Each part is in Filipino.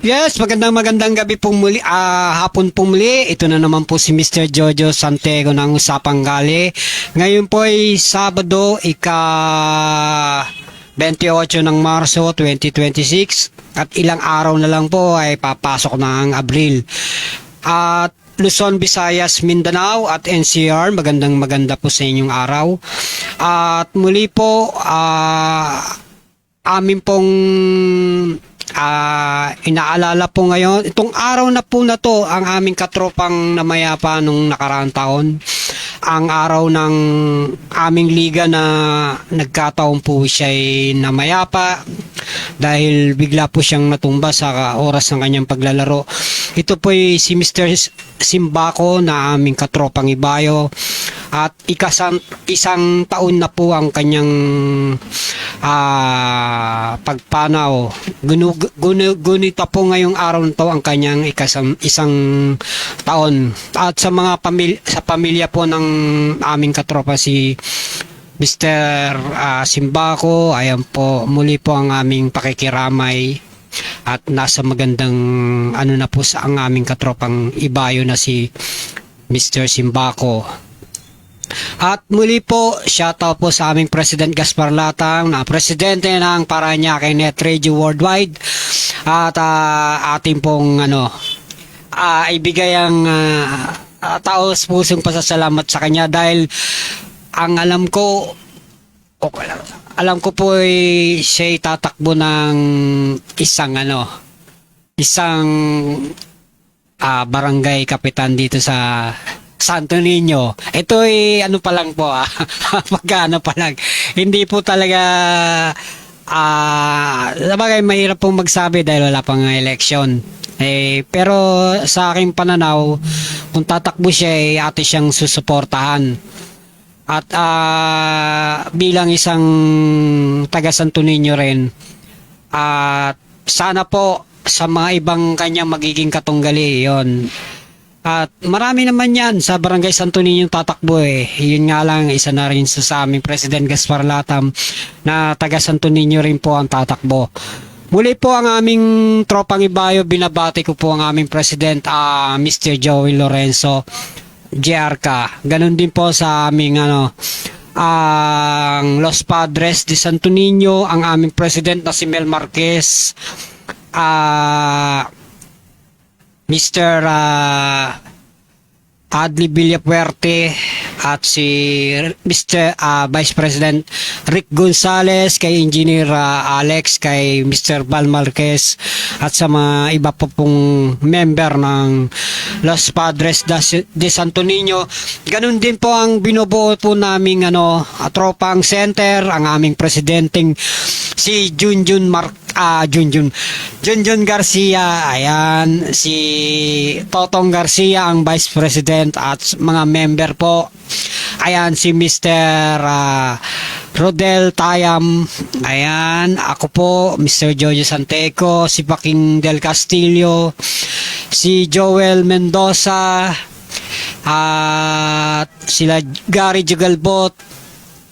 Yes, magandang gabi pong muli, hapon pong muli. Ito na naman po si Mr. Jojo Santego ng Usapang Gali. Ngayon po ay Sabado, ika 28 ng Marso 2026 at ilang araw na lang po ay papasok na ang Abril. At Luzon, Visayas, Mindanao at NCR, maganda po sa inyong araw. At muli po, amin pong inaalala po ngayon, itong araw na po na to, ang aming katropang namayapa nung nakaraang taon. Ang araw ng aming liga na nagkataon po siya'y namayapa dahil bigla po siyang natumba sa oras ng kanyang paglalaro. Ito po ay si Mr. Simbako na aming katropang ibayo at isang taon na po ang kanyang pagpanaw. Gunita po ngayong araw na to ang kanyang isang taon. At sa mga sa pamilya po ng aming katropa si Mr. Simbako, ayan po, muli po ang aming pakikiramay at nasa magandang na po sa ang aming katropang ibayo na si Mr. Simbako. At muli po, shoutout po sa aming President Gaspar Latang na presidente ng Paranaque Net Radio Worldwide at ating pong ibigay ang taos pusong pasasalamat sa kanya dahil ang alam ko po ay siya'y tatakbo ng isang barangay kapitan dito sa Santo Niño. Ito ay pa lang po pagkano pa lang. Hindi po talaga sabagay mahirap pong magsabi dahil wala pang election. Pero sa aking pananaw, kung tatakbo siya ate siyang susuportahan. At bilang isang taga Santo Niño rin, at sana po sa mga ibang kanyang magiging katunggali yon. At marami naman yan sa Barangay Santo Niño tatakbo Yun nga lang, isa na rin sa aming President Gaspar Latam na taga Santo Niño rin po ang tatakbo. Muli po ang aming tropang ibayo, binabati ko po ang aming President Mr. Joey Lorenzo JRK. Ganon din po sa aming ang Los Padres de Santo Niño, ang aming President na si Mel Marquez, Mr. Adli Villapuerte at si Mr. Vice President Rick Gonzales, kay Engineer Alex, kay Mr. Val Marquez at sa mga iba po pong member ng Los Padres de Santo Niño. Ganun din po ang binubuo po naming tropang center, ang aming presidenteng si Junjun Garcia, ayan, si Totong Garcia ang Vice President at mga member po. Ayan, si Mr. Rodel Tayam, ayan, ako po, Mr. Jojo Santeco, si Paking Del Castillo, si Joel Mendoza, at sila Gary Jugalbot,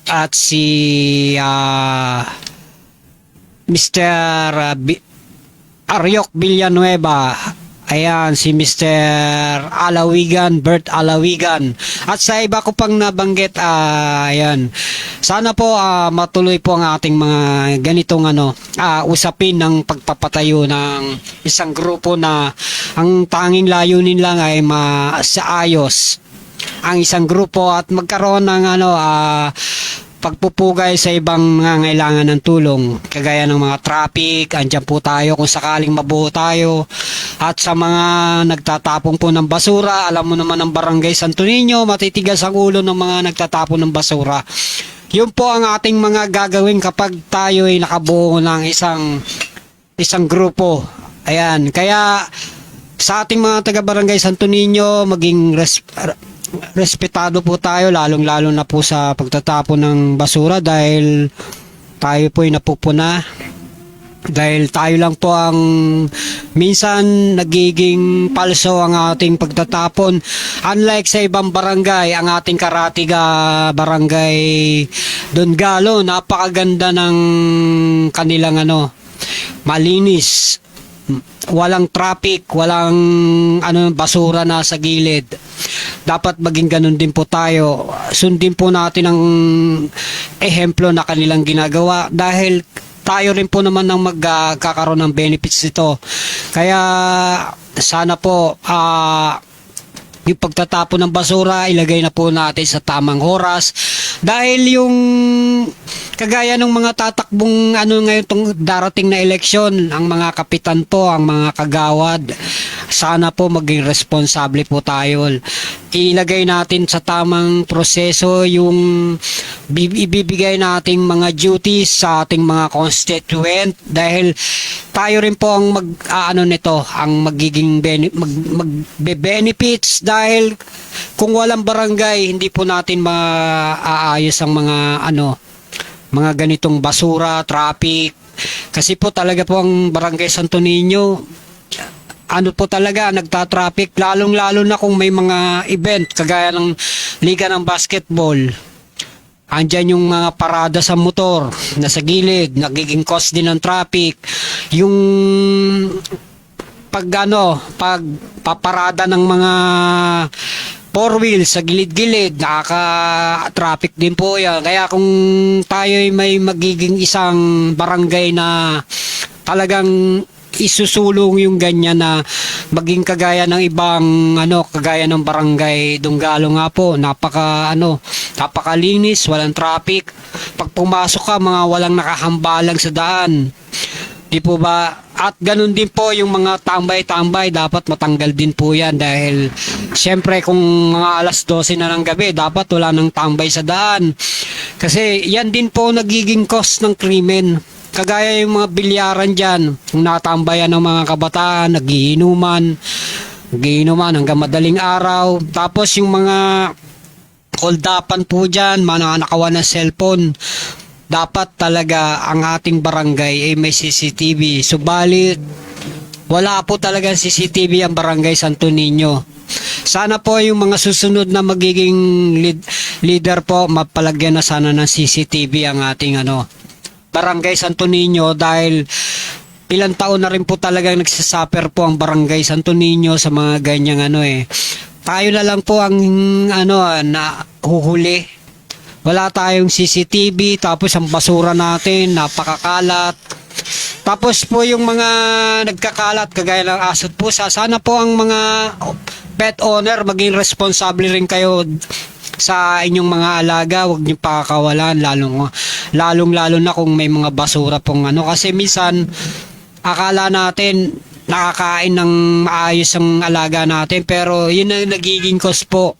at si Mr. Aryok Villanueva, ayan, si Mr. Alawigan, Bert Alawigan, at sa iba ko pang nabanggit, ayan. Sana po matuloy po ang ating mga ganitong usapin ng pagpapatayo ng isang grupo na ang tanging layunin lang ay masaayos ang isang grupo at magkaroon ng pagpupugay sa ibang nangangailangan ng tulong, kagaya ng mga traffic. Andyan po tayo kung sakaling mabuo tayo. At sa mga nagtatapon po ng basura, alam mo naman ang Barangay Santo Niño, matitigas ang ulo ng mga nagtatapon ng basura. Yun po ang ating mga gagawin kapag tayo ay nakabuo ng isang grupo. Ayan, kaya sa ating mga taga-Barangay Santo Niño, maging respetado po tayo, lalong-lalo na po sa pagtatapon ng basura dahil tayo po ay napupuna. Dahil tayo lang po ang minsan nagiging palso ang ating pagtatapon. Unlike sa ibang barangay, ang ating Karatiga barangay Dongalo, napakaganda ng kanilang malinis. walang traffic, walang basura na sa gilid. Dapat maging ganun din po tayo. Sundin po natin ang ehemplo na kanilang ginagawa dahil tayo rin po naman ang magkakaroon ng benefits nito. Kaya sana po yung pagtatapon ng basura ilagay na po natin sa tamang oras dahil yung kagaya ng mga tatakbong ngayon tong darating na eleksyon, ang mga kapitan po, ang mga kagawad, sana po maging responsable po tayo. Ilagay natin sa tamang proseso yung ibibigay nating mga duties sa ating mga constituent dahil tayo rin po ang ang magiging magbe-benefits dahil kung walang barangay hindi po natin maaayos ang mga ganitong basura, traffic. Kasi po talaga po ang Barangay Santo Niño po talaga nagta-traffic lalong-lalo na kung may mga event kagaya ng Liga ng Basketball. Andyan yung mga parada sa motor na sa gilid, nagiging cause din ng traffic. Yung pagpaparada ng mga four wheels sa gilid-gilid, nakaka-traffic din po yan. Kaya kung tayo ay may magiging isang barangay na talagang isusulong yung ganyan na maging kagaya ng ibang kagaya ng barangay Dunggalo nga po, napakalinis, walang traffic. Pag pumasok ka, mga walang nakahambalang sa daan. Di po ba? At ganun din po yung mga tambay-tambay, dapat matanggal din po yan dahil syempre kung mga alas 12 na ng gabi, dapat wala nang tambay sa daan. Kasi yan din po nagiging cause ng krimen. Kagaya yung mga bilyaran dyan, yung natambayan ng mga kabataan, nagiinuman hanggang madaling araw. Tapos yung mga hold-upan po dyan, mga nakawan ng cellphone. Dapat talaga ang ating barangay ay may CCTV. Subalit, wala po talaga CCTV ang Barangay Santo Niño. Sana po yung mga susunod na magiging leader po, mapalagyan na sana ng CCTV ang ating Barangay Santo Niño dahil ilang taon na rin po talaga nagsasuffer po ang Barangay Santo Niño sa mga ganyang Tayo na lang po ang na huhuli. Wala tayong CCTV, tapos ang basura natin napakakalat. Tapos po yung mga nagkakalat kagaya ng asot pusa, sana po ang mga pet owner maging responsable rin kayo sa inyong mga alaga, huwag niyo pakakawalan lalong-lalo na kung may mga basura pong kasi minsan akala natin nakakain ng maayos ang alaga natin pero yun ang nagiging cause po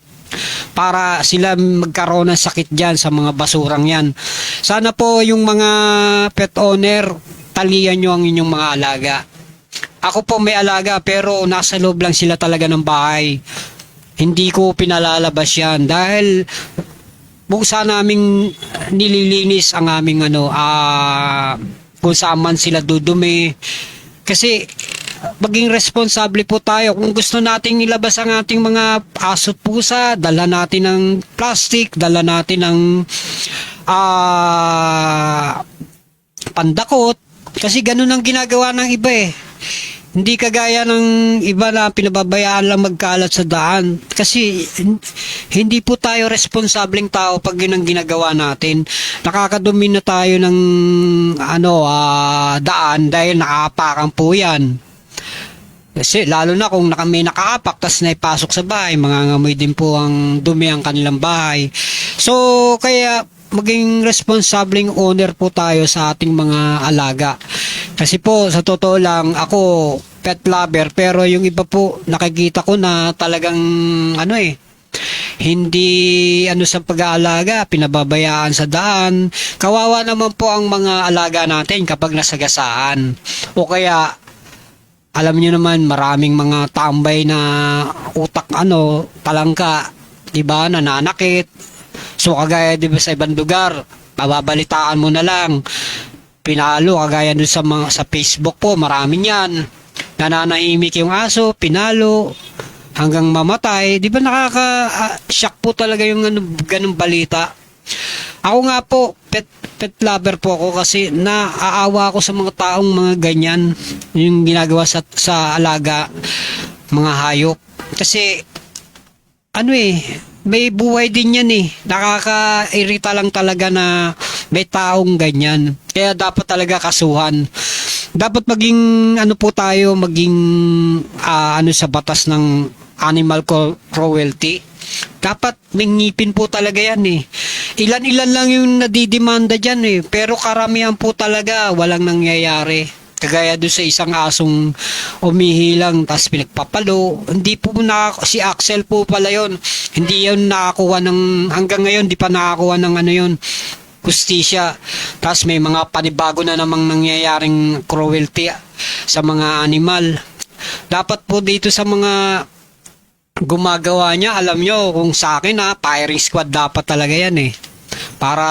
para sila magkaroon ng sakit dyan sa mga basurang yan. Sana po yung mga pet owner talian nyo ang inyong mga alaga. Ako po may alaga pero nasa loob lang sila talaga ng bahay. Hindi ko pinalalabas yan dahil busa naming nililinis ang aming kung saan man sila dudumi. Kasi maging responsable po tayo. Kung gusto nating ilabas ang ating mga aso't pusa, dala natin ng plastic, dala natin ng pandakot. Kasi ganun ang ginagawa ng iba Hindi kagaya ng iba na pinababayaan lang magkalat sa daan. Kasi hindi po tayo responsableng tao pag yun ang ginagawa natin. Nakakadumi na tayo ng daan dahil nakaapakan po yan. Kasi lalo na kung may nakaapak tas naipasok sa bahay, mangangamoy din po ang dumi ang kanilang bahay. So kaya maging responsableng owner po tayo sa ating mga alaga. Kasi po sa totoo lang ako pet lover pero yung iba po nakikita ko na talagang hindi sa pag-aalaga, pinababayaan sa daan. Kawawa naman po ang mga alaga natin kapag nasagasaan. O kaya alam niyo naman maraming mga tambay na utak talangka, 'di ba, nananakit. So kagaya 'di ba sa ibang lugar, mababalitaan mo na lang. Pinalo kagaya dun sa Facebook po, marami niyan. Nananahimik yung aso, pinalo hanggang mamatay. 'Di ba nakaka-shock po talaga yung ganung balita. Ako nga po, pet lover po ako kasi naaawa ako sa mga taong mga ganyan, yung ginagawa sa alaga, mga hayop. Kasi, may buhay din yan eh. Nakakairita lang talaga na may taong ganyan. Kaya dapat talaga kasuhan. Dapat maging, po tayo, maging, sa batas ng animal cruelty. Dapat may ngipin po talaga yan eh. Ilan-ilan lang yung nadidemanda dyan eh. Pero karamihan po talaga walang nangyayari. Kagaya doon sa isang asong umihilang tapos pinagpapalo. Hindi po si Axel po pala yon. Hindi yun nakakuha ng, hanggang ngayon di pa nakakuha ng hustisya. Tapos may mga panibago na namang nangyayaring cruelty sa mga animal. Dapat po dito sa mga gumagawa niya, alam nyo, kung sa akin firing squad dapat talaga yan eh. Para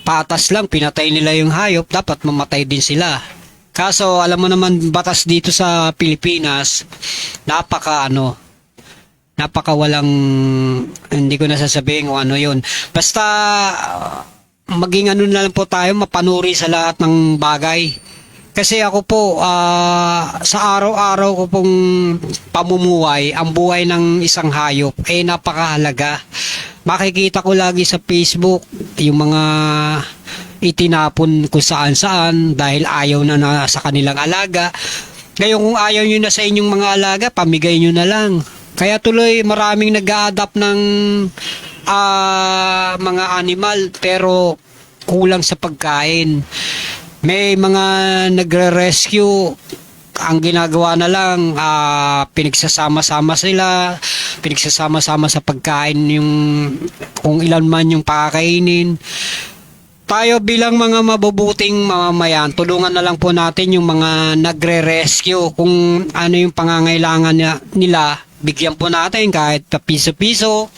patas lang, pinatay nila yung hayop, dapat mamatay din sila. Kaso, alam mo naman, batas dito sa Pilipinas, napaka walang, hindi ko nasasabihin kung ano yun. Basta, maging na lang po tayo, mapanuri sa lahat ng bagay. Kasi ako po, sa araw-araw ko pong pamumuhay, ang buhay ng isang hayop ay napakahalaga. Makikita ko lagi sa Facebook yung mga itinapon kung saan-saan dahil ayaw na sa kanilang alaga. Ngayon kung ayaw nyo na sa inyong mga alaga, pamigay nyo na lang. Kaya tuloy maraming nag-a-adapt ng mga animal pero kulang sa pagkain. May mga nagre-rescue, ang ginagawa na lang, pinagsasama-sama sa pagkain yung kung ilan man yung pakakainin. Tayo bilang mga mabubuting mamamayan, tulungan na lang po natin yung mga nagre-rescue kung ano yung pangangailangan nila, bigyan po natin kahit piso-piso,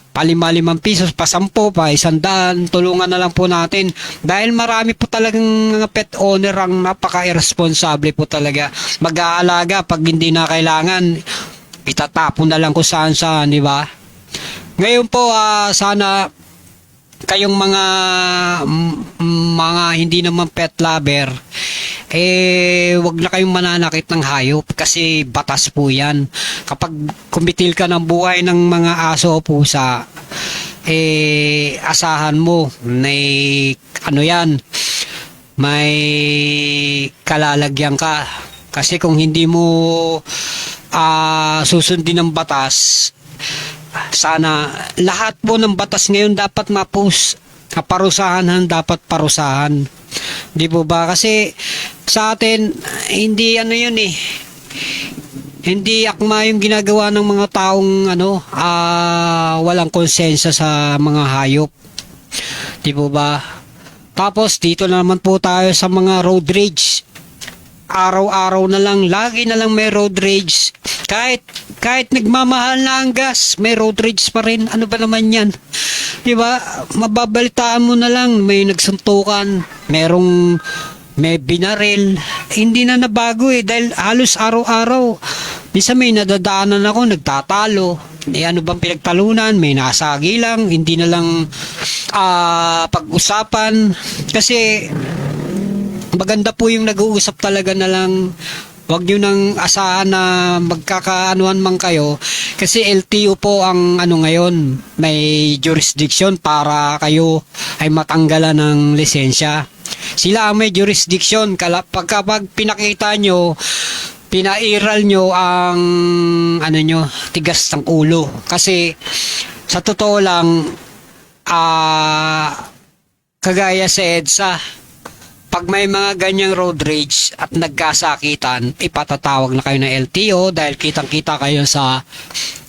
pa-5 pisos, pa-10, pa-100, tulungan na lang po natin. Dahil marami po talagang mga pet owner ang napaka-irresponsible po talaga. Mag-aalaga pag hindi na kailangan, itatapon na lang kung saan-saan, di ba? Ngayon po, sana kayong mga hindi naman pet lover, wag na kayong mananakit ng hayop kasi batas po yan. Kapag kumitil ka ng buhay ng mga aso o pusa, asahan mo may may kalalagyan ka. Kasi kung hindi mo susundin ng batas, sana lahat po ng batas ngayon dapat kaparusahan, dapat parusahan. Di po ba? Kasi sa atin, hindi hindi akma yung ginagawa ng mga taong walang konsensya sa mga hayop. Di po ba? Tapos dito na naman po tayo sa mga road rage. Araw-araw na lang, lagi na lang may road rage. Kahit nagmamahal na ang gas, may road rage pa rin. Ano ba naman yan? Diba? Mababalitaan mo na lang, may nagsuntukan, may binaril. Hindi na nabago dahil halos araw-araw. Minsan may nadadaanan ako, nagtatalo. Ano bang pinagtalunan? May nasagi lang, hindi na lang pag-usapan. Kasi maganda po yung nag-uusap talaga na lang. Huwag nyo nang asahan na magkakaanuhan man kayo. Kasi LTO po ang ngayon, may jurisdiction para kayo ay matanggalan ng lisensya. Sila ang may jurisdiction. Pagkapag pinakita nyo, pinairal nyo ang tigas ng ulo. Kasi sa totoo lang, kagaya sa EDSA, pag may mga ganyang road rage at nagkasakitan, ipatatawag na kayo ng LTO dahil kitang-kita kayo sa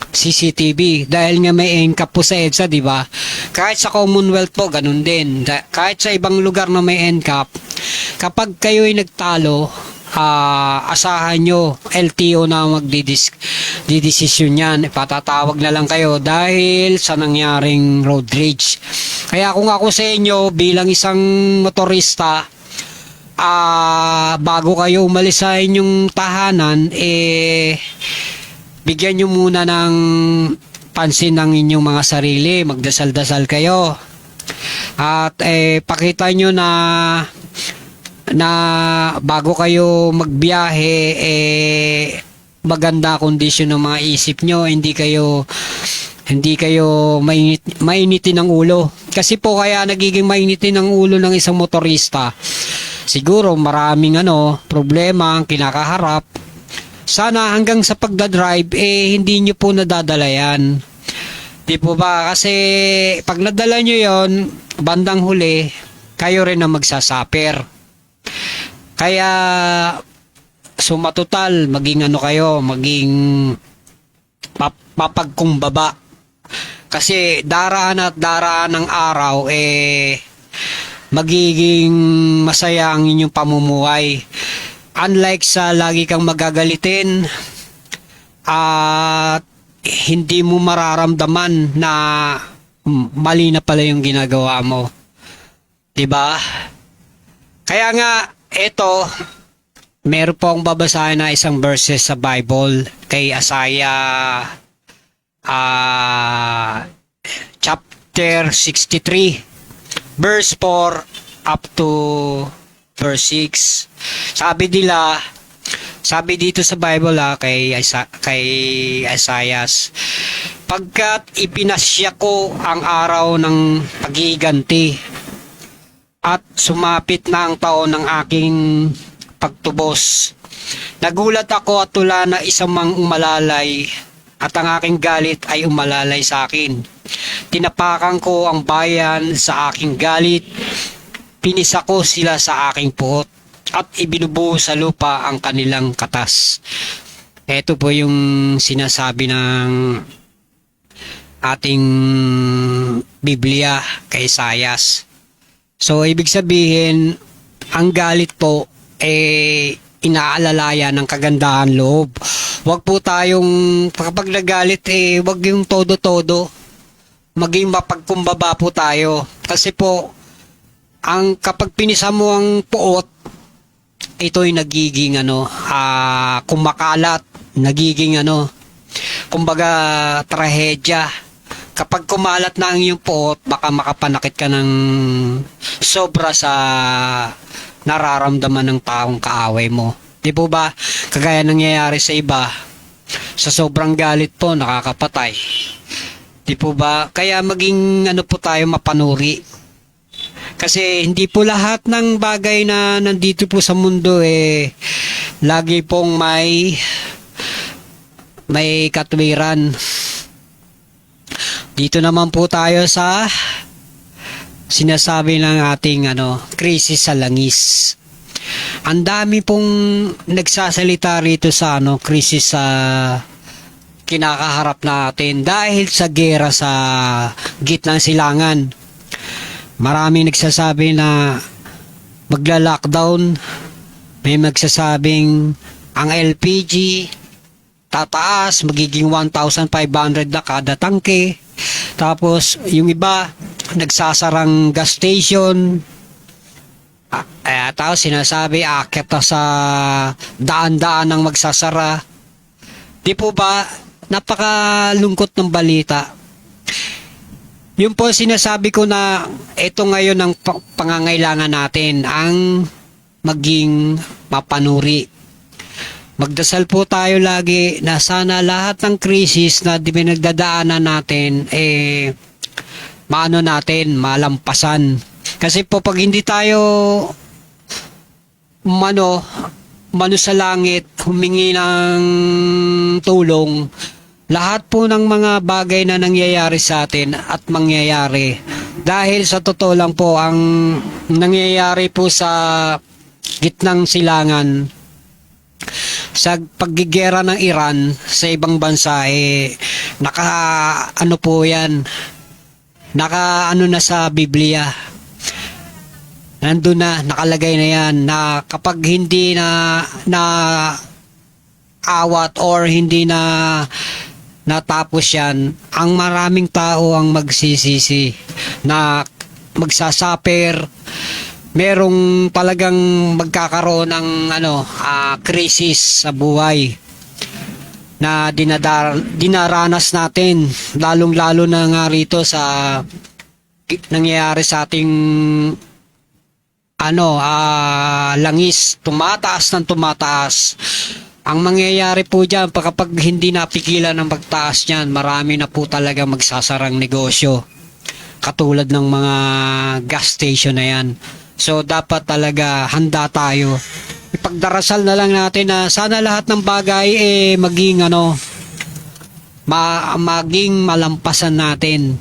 CCTV. Dahil nga may NCAP po sa EDSA, di ba? Kahit sa Commonwealth po, ganun din. Kahit sa ibang lugar na may NCAP, kapag kayo ay nagtalo, asahan nyo, LTO na magdidesisyon yan. Ipatatawag na lang kayo dahil sa nangyaring road rage. Kaya kung ako sa inyo, bilang isang motorista, bago kayo umalis sa inyong tahanan, bigyan nyo muna ng pansin ng inyong mga sarili. Magdasal-dasal kayo. At pakita nyo na bago kayo magbiyahe, maganda kondisyon ng mga isip nyo, hindi kayo mainitin ng ulo. Kasi po kaya nagiging mainitin ng ulo ng isang motorista, siguro maraming problema ang kinakaharap. Sana hanggang sa pagdadrive hindi nyo po nadadala yan. Di po ba? Kasi pag nadala nyo yon, bandang huli kayo rin ang magsasaper. Kaya sumatotal, maging maging mapagkumbaba. Kasi daraan at daraan ng araw, magiging masaya ang inyong pamumuhay. Unlike sa lagi kang magagalitin at hindi mo mararamdaman na mali na pala yung ginagawa mo. Diba? Kaya nga, ito, meron po akong babasahin na isang verses sa Bible kay Isaiah chapter 63 verse 4 up to verse 6. Sabi dito sa Bible kay Isaiah, pagkat ipinasya ko ang araw ng paghiganti at sumapit na ang taon ng aking pagtubos. Nagulat ako at tula na isang mang umalalay at ang aking galit ay umalalay sa akin. Tinapakan ko ang bayan sa aking galit, pinisa ko sila sa aking puot at ibinubuo sa lupa ang kanilang katas. Ito po yung sinasabi ng ating Biblia kay Isaiah. So, ibig sabihin, ang galit po, inaalalaya ng kagandahan loob. Huwag po tayong, kapag nagalit, huwag yung todo-todo. Maging mapagkumbaba po tayo. Kasi po, kapag pinisa mo ang puot, ito'y nagiging, kumakalat, nagiging, kumbaga, trahedya. Kapag kumalat na ang iyong puot, baka makapanakit ka ng sobra sa nararamdaman ng taong kaaway mo. Di po ba? Kagaya nangyayari sa iba, sa sobrang galit po, nakakapatay. Di po ba? Kaya maging po tayo mapanuri. Kasi hindi po lahat ng bagay na nandito po sa mundo lagi pong may katwiran. Dito naman po tayo sa sinasabi ng ating krisis sa langis. Ang dami pong nagsasalita rito sa krisis sa kinakaharap natin dahil sa gera sa gitna ng silangan. Maraming nagsasabi na magla-lockdown. May magsasabing ang LPG tataas, magiging 1,500 na kada tangke. Tapos yung iba nagsasarang gas station. Tapos sinasabi aakyat na sa daan-daan ng magsasara. Di po ba napakalungkot ng balita? Yung po sinasabi ko na ito ngayon ang pangangailangan natin, ang maging mapanuri. Magdasal po tayo lagi na sana lahat ng krisis na pinagdadaanan natin malampasan. Kasi po pag hindi tayo mano sa langit, humingi ng tulong, lahat po ng mga bagay na nangyayari sa atin at mangyayari. Dahil sa totoo lang po, ang nangyayari po sa gitnang silangan, sa paggigera ng Iran sa ibang bansa, po yan, na sa Biblia. Nandun na, nakalagay na yan, na kapag hindi na awat or hindi na natapos yan, ang maraming tao ang magsisisi, na magsasaper, merong talagang magkakaroon ng krisis sa buhay na dinaranas natin, lalong-lalo na nga rito sa nangyayari sa ating langis, tumataas ng tumataas. Ang mangyayari po dyan, kapag hindi napigilan ng pagtaas niyan, marami na po talaga magsasarang negosyo. Katulad ng mga gas station na yan. So, dapat talaga handa tayo. Ipagdarasal na lang natin na sana lahat ng bagay maging maging malampasan natin.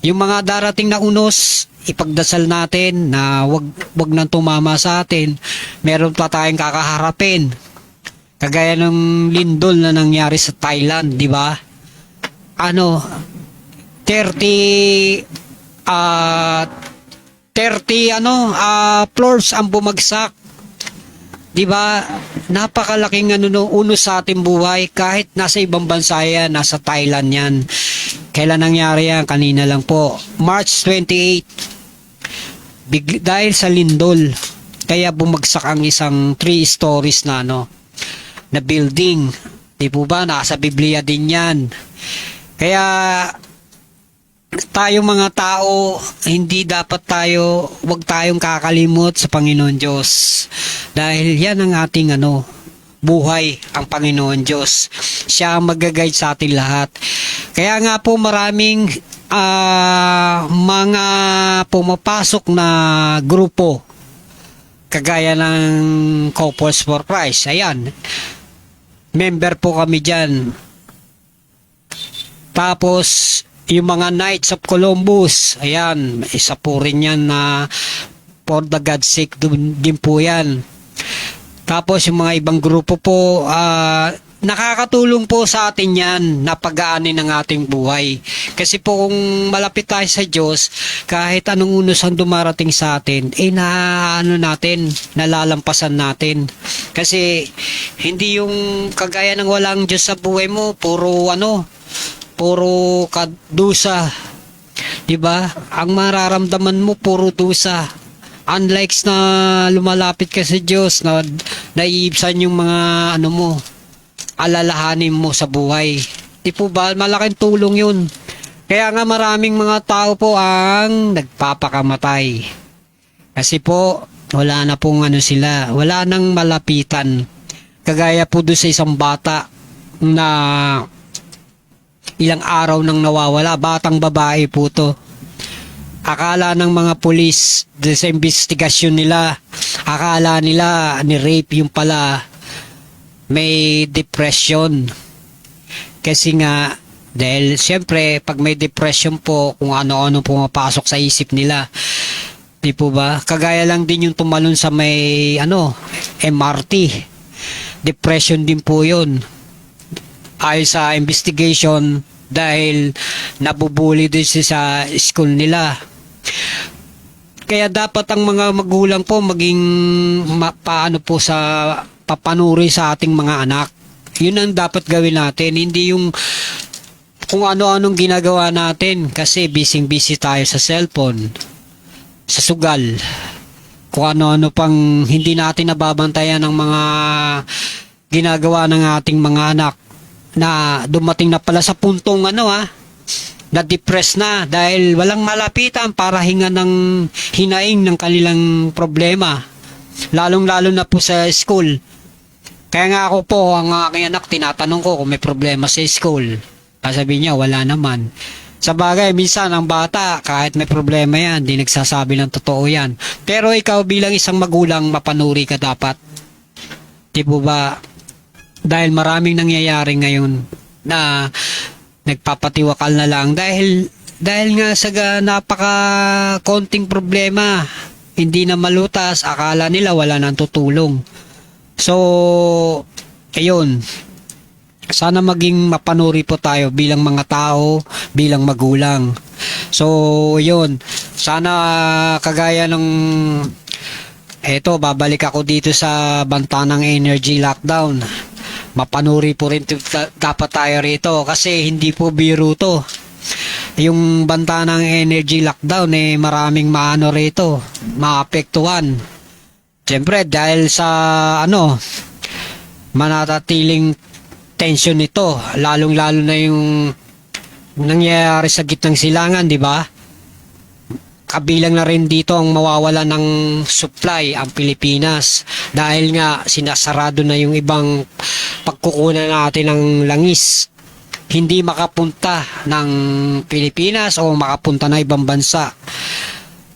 Yung mga darating na unos, ipagdasal natin na wag nang tumama sa atin. Meron pa tayong kakaharapin. Kagaya ng lindol na nangyari sa Thailand, di ba? 30 floors ang bumagsak. 'Di ba? Napakalaking uno sa ating buhay kahit nasa ibang bansa yan, nasa Thailand yan. Kailan nangyari yan? Kanina lang po. March 28. Dahil sa lindol, kaya bumagsak ang isang 3 stories na na building. Di po ba? Nasa Biblia din yan. Kaya tayo mga tao, wag tayong kakalimot sa Panginoon Diyos. Dahil yan ang ating buhay, ang Panginoon Diyos. Siya ang mag-guide sa atin lahat. Kaya nga po maraming mga pumapasok na grupo kagaya ng Couples for Christ. Ayan. Member po kami dyan. Tapos, yung mga Knights of Columbus, ayan, isa po rin yan na for the God's sake din po yan. Tapos yung mga ibang grupo po, nakakatulong po sa atin yan na pag-aanin ng ating buhay. Kasi po kung malapit tayo sa Diyos, kahit anong unos ang dumarating sa atin, nalalampasan natin. Kasi hindi yung kagaya ng walang Diyos sa buhay mo, puro kadusa. 'Di ba? Ang mararamdaman mo puro dusa. Unlike na lumalapit ka sa Diyos, na naiibsan yung mga alalahanin mo sa buhay. Di po ba? Malaking tulong yun. Kaya nga maraming mga tao po ang nagpapakamatay. Kasi po, wala na pong sila. Wala nang malapitan. Kagaya po doon sa isang bata na ilang araw nang nawawala. Batang babae po to. Akala ng mga pulis sa investigasyon nila, akala nila ni-rape, yung pala may depression. Kasi nga, dahil siyempre pag may depression po, kung ano-ano pumapasok sa isip nila. Di po ba? Kagaya lang din yung tumalon sa may MRT. Depression din po yun. Ayon sa investigation, dahil nabubuli din sa school nila. Kaya dapat ang mga magulang po maging papanuri sa ating mga anak. Yun ang dapat gawin natin, hindi yung kung ano-anong ginagawa natin kasi busy tayo sa cellphone, sa sugal, kung ano-ano pang hindi natin nababantayan ng mga ginagawa ng ating mga anak na dumating na pala sa puntong na-depress na dahil walang malapitan para hinga ng hinaing ng kanilang problema. Lalong-lalo na po sa school. Kaya nga ako po, ang aking anak, tinatanong ko kung may problema sa school. Sabi niya, wala naman. Sa bagay, minsan ang bata, kahit may problema yan, di nagsasabi ng totoo yan. Pero ikaw bilang isang magulang, mapanuri ka dapat. Di po ba? Dahil maraming nangyayari ngayon na nagpapatiwakal na lang dahil nga sa napaka konting problema, hindi na malutas, akala nila wala nang tutulong. So, ayun, sana maging mapanuri po tayo bilang mga tao, bilang magulang. So, yun, sana kagaya ng babalik ako dito sa banta ng energy lockdown. Mapanuri po rin dapat tayo rito kasi hindi po biro to. Yung banta ng energy lockdown maraming rito, maapektuhan. Siyempre dahil sa manatatiling tension nito, lalong-lalo na yung nangyayari sa gitnang silangan, di ba? kabilang na rin dito ang mawawala ng supply ang Pilipinas dahil nga sinasarado na yung ibang pagkukunan natin ng langis. Hindi makapunta ng Pilipinas o makapunta na ibang bansa.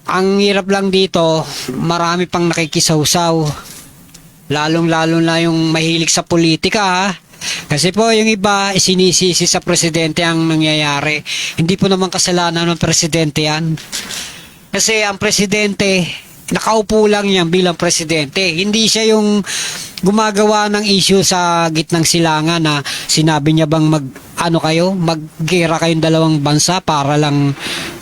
Ang hirap lang dito, marami pang nakikisawsaw. Lalong-lalo na yung mahilig sa politika ha. Kasi po yung iba sinisisi sa presidente ang nangyayari. Hindi po naman kasalanan ng presidente yan. Kasi ang presidente, nakaupo lang yan bilang presidente. Hindi siya yung gumagawa ng issue sa gitnang silangan na sinabi niya bang maggera kayong dalawang bansa para lang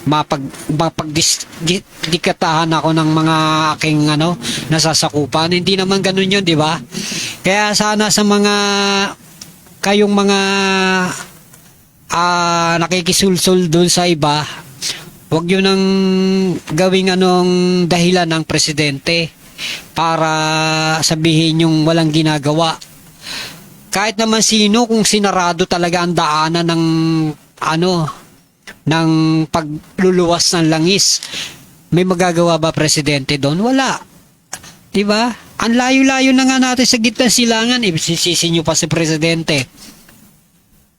mapagdikatahan ako ng mga aking nasasakupan. Hindi naman ganun yun, di ba? Kaya sana sa kayong mga nakikisulsul dun sa iba, huwag yun nang gawing dahilan ng presidente para sabihin yung walang ginagawa. Kahit naman sino, kung sinarado talaga ang daanan ng pagluluwas ng langis, may magagawa ba presidente doon? Wala. Diba? Ang layo-layo na nga natin sa gitna silangan, sisisi nyo pa si presidente.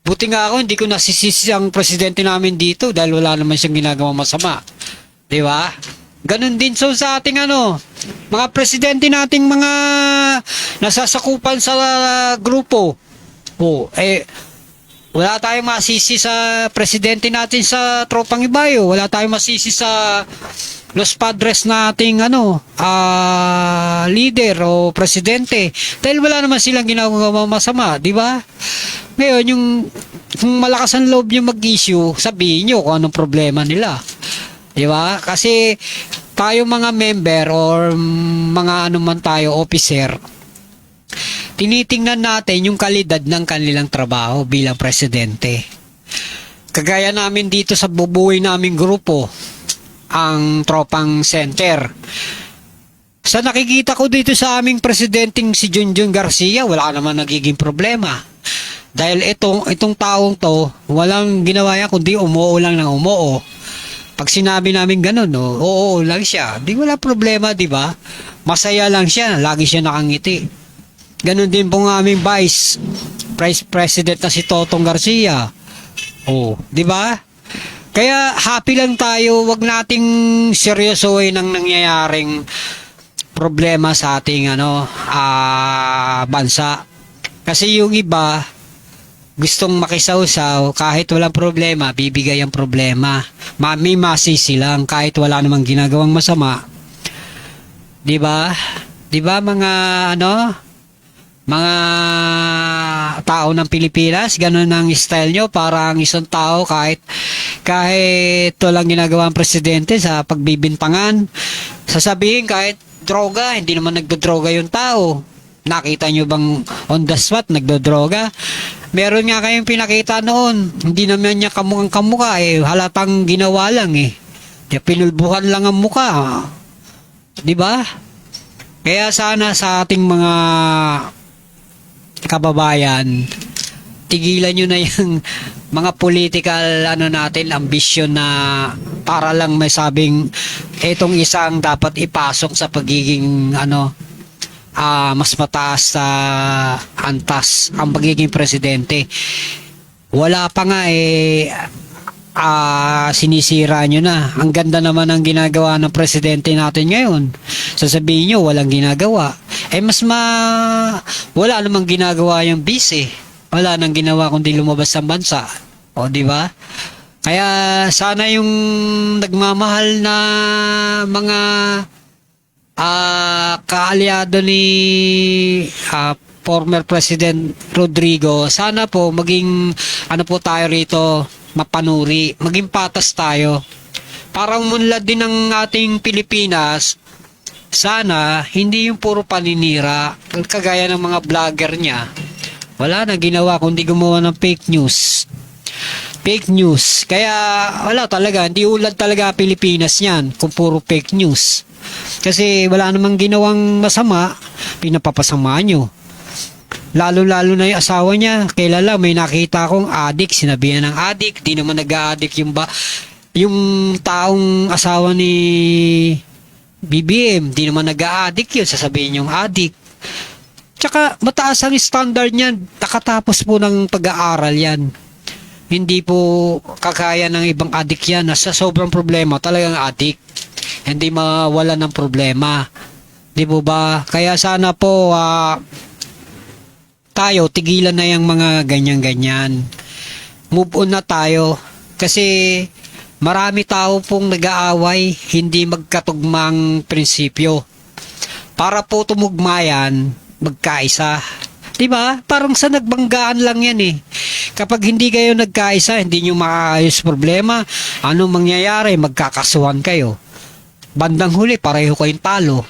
Buti nga ako, hindi ko nasisisi ang presidente namin dito dahil wala naman siyang ginagawa masama. Diba? Ganun din so sa ating mga presidente nating mga nasasakupan sa grupo. Wala tayong masisi sa presidente natin sa Tropang Ibayo. Wala tayong masisi sa Los Padres nating leader o presidente. Dahil wala naman silang ginagawa masama, di ba? Ngayon, kung malakas ang loob nyo mag-issue, sabihin nyo kung anong problema nila. Di ba? Kasi tayo mga member or mga tayo, officer, tinitingnan natin yung kalidad ng kanilang trabaho bilang presidente. Kagaya namin dito sa bubuhay naming grupo, ang Tropang Center. Sa nakikita ko dito sa aming presidenteng si Junjun Garcia, wala naman nagiging problema. Dahil itong taong to, walang ginawa yan kundi umuo lang ng umuo. Pag sinabi namin ganun, oo lang siya. Di wala problema, di ba? Masaya lang siya, lagi siya nakangiti. Ganun din po ng aming Vice President na si Totong Garcia. Di ba? Kaya happy lang tayo, wag nating seryosohin ang nangyayaring problema sa ating bansa. Kasi yung iba gustong makisawsaw, kahit walang problema, bibigay ang problema. May masisi lang kahit wala namang ginagawang masama. 'Di ba? 'Di ba mga tao ng Pilipinas, ganun ang style nyo, para ang isang tao kahit walang ginagawa ang presidente sa pagbibintangan, sasabihin kahit droga, hindi naman nagdodroga yung tao. Nakita nyo bang on the spot nagdodroga? Meron nga kayong pinakita noon, hindi naman niya kamukhang kamukha, halatang ginawa lang pinulbuhan lang ang mukha. Di ba? Kaya sana sa ating mga kababayan, tigilan nyo na yung mga political natin, ambisyon na para lang may sabing etong isang dapat ipasok sa pagiging mas mataas sa antas ang pagiging presidente. Wala pa nga sinisira nyo na. Ang ganda naman ang ginagawa ng presidente natin ngayon. Sasabihin nyo walang ginagawa. Wala namang ginagawa yung vice. Wala nang ginawa kundi lumabas sa bansa. Di ba? Kaya sana yung nagmamahal na mga kaalyado ni former President Rodrigo, sana po maging tayo rito, mapanuri, maging patas tayo. Para umunlad din ng ating Pilipinas. Sana hindi yung puro paninira, kagaya ng mga vlogger niya. Wala na ginawa kundi gumawa ng fake news. Kaya wala talaga, hindi ulad talaga Pilipinas niyan kung puro fake news. Kasi wala namang ginawang masama, pinapapasama nyo. Lalo-lalo na yung asawa niya, kilala, may nakita akong adik, sinabihan ng adik, di naman nag-a-addict yung taong asawa ni BBM, di naman nag-a-addict yun, sasabihin yung addict. Tsaka mataas ang standard niyan, nakatapos po ng pag-aaral yan. Hindi po kakaya ng ibang addict yan, nasa sobrang problema, talagang addict. Hindi mawala ng problema. Di po ba? Kaya sana po tayo, tigilan na yung mga ganyan-ganyan. Move on na tayo. Kasi marami tao pong nag-aaway, hindi magkatugmang prinsipyo. Para po tumugmayan, magkaisa. Diba? Parang sa nagbanggaan lang yan eh. Kapag hindi kayo nagkaisa, hindi nyo maayos problema. Ano mangyayari? Magkakasuhan kayo. Bandang huli, pareho kayong talo.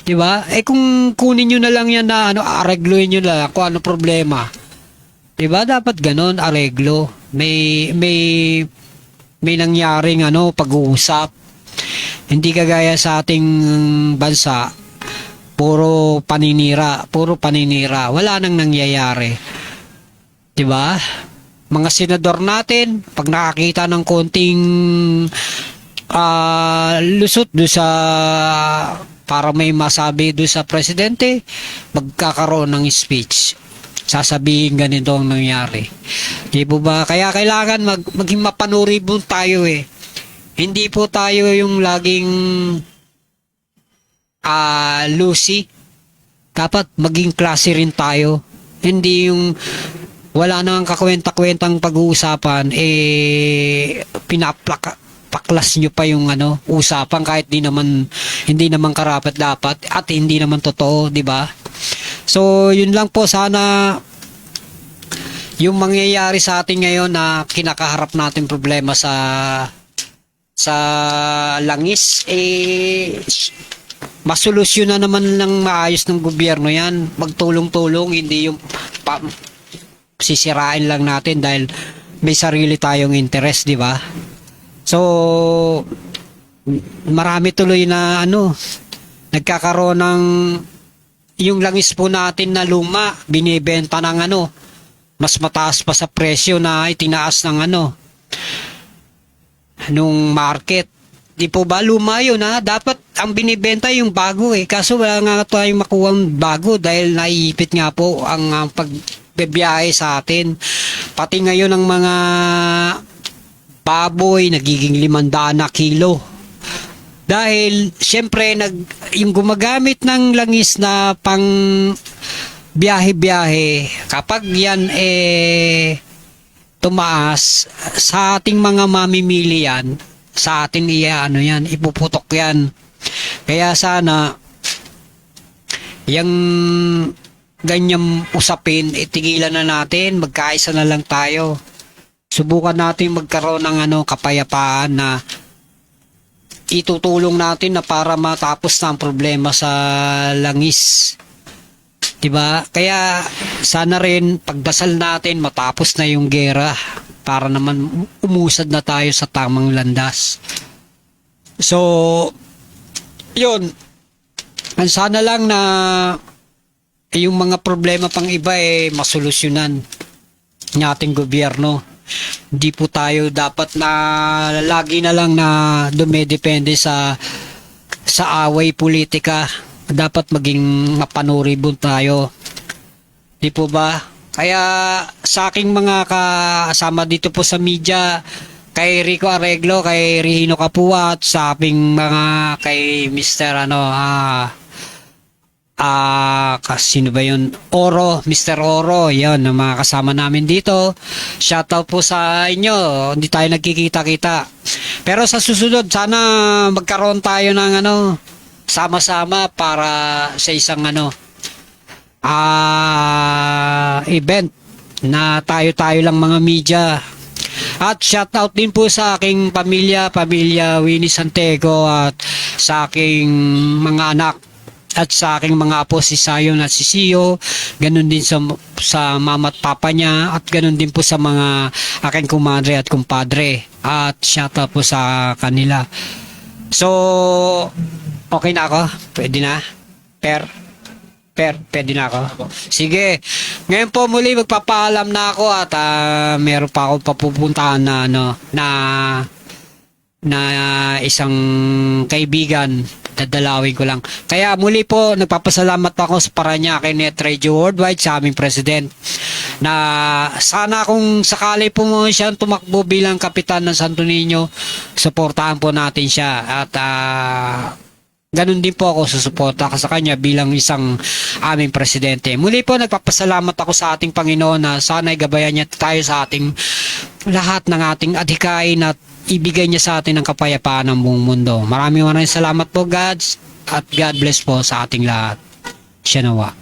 Diba? Eh kung kunin nyo na lang yan na aregluin nyo na lang kung ano problema. Diba? Dapat ganon, areglo. May nangyaring pag-uusap. Hindi kagaya sa ating bansa, puro paninira. Wala nang nangyayari. 'Di ba? Mga senador natin, pag nakakita ng konting lusot do sa para may masabi do sa presidente, magkakaroon ng speech. Sasabihin ganito ang nangyari. Di po ba? Kaya kailangan maging mapanuribong tayo eh. Hindi po tayo yung laging loosey. Dapat maging klase rin tayo. Hindi yung wala nang kakwenta-kwentang pag-uusapan, paklas nyo pa yung usapan kahit hindi naman karapat dapat at hindi naman totoo, di ba? So, yun lang po, sana yung mangyayari sa atin ngayon na kinakaharap natin problema sa langis, masolusyon na naman ng maayos ng gobyerno yan. Magtulong-tulong, hindi yung sisirain lang natin dahil may sarili tayong interest, di ba? So, marami tuloy na nagkakaroon ng yung langis po natin na luma, binibenta ng mas mataas pa sa presyo na itinaas ng nung market. Di po ba luma yun Dapat ang binibenta yung bago Kaso wala nga tayong makuhang bago dahil naiipit nga po ang pagbibiyahe sa atin. Pati ngayon ang mga baboy nagiging 500 na kilo. Dahil siyempre yung gumagamit ng langis na pang biyahe-biyahe, kapag yan tumaas sa ating mga mamimili yan, sa atin yan, ipuputok yan. Kaya sana yung ganyang usapin, itigilan na natin, magkaisa na lang tayo. Subukan natin magkaroon ng kapayapaan na itutulong natin na para matapos na ang problema sa langis. 'Di ba? Kaya sana rin pagdasal natin matapos na yung gera para naman umusad na tayo sa tamang landas. So, yun. Sana lang na yung mga problema pang iba masolusyonan ng ating gobyerno. Hindi po tayo dapat na lagi na lang na dumedepende sa away politika. Dapat maging mapanuribong tayo. Di po ba? Kaya sa aking mga kasama dito po sa media, kay Rico Areglo, kay Rihino Kapua, at sa aming mga kay Mr. Sino ba yun? Oro, Mr. Oro, yan, ang mga kasama namin dito. Shoutout po sa inyo, hindi tayo nagkikita-kita. Pero sa susunod, sana magkaroon tayo ng sama-sama para sa isang event na tayo-tayo lang mga media. At shoutout din po sa aking pamilya Winnie Santego, at sa aking mga anak, at sa aking mga apo si Sayon at si Sio, ganun din sa mama at papa niya, at ganun din po sa mga aking kumadre at kumpadre, at shoutout po sa kanila. So, okay na ako? Pwede na? Pwede na ako? Sige. Ngayon po muli magpapaalam na ako, at meron pa akong papupuntahan na na isang kaibigan, dadalawin ko lang. Kaya muli po, nagpapasalamat ako sa Paranaque Net Radio Worldwide sa aming president na sana kung sakali po mo siyang tumakbo bilang kapitan ng Santo Niño, suportahan po natin siya at ganun din po ako susuporta sa kanya bilang isang aming presidente. Muli po, nagpapasalamat ako sa ating Panginoon na sana'y gabayan niya tayo sa ating lahat ng ating adhikain at ibigay niya sa atin ang kapayapaan ng buong mundo. Maraming salamat po, God, at God bless po sa ating lahat. Siya nawa.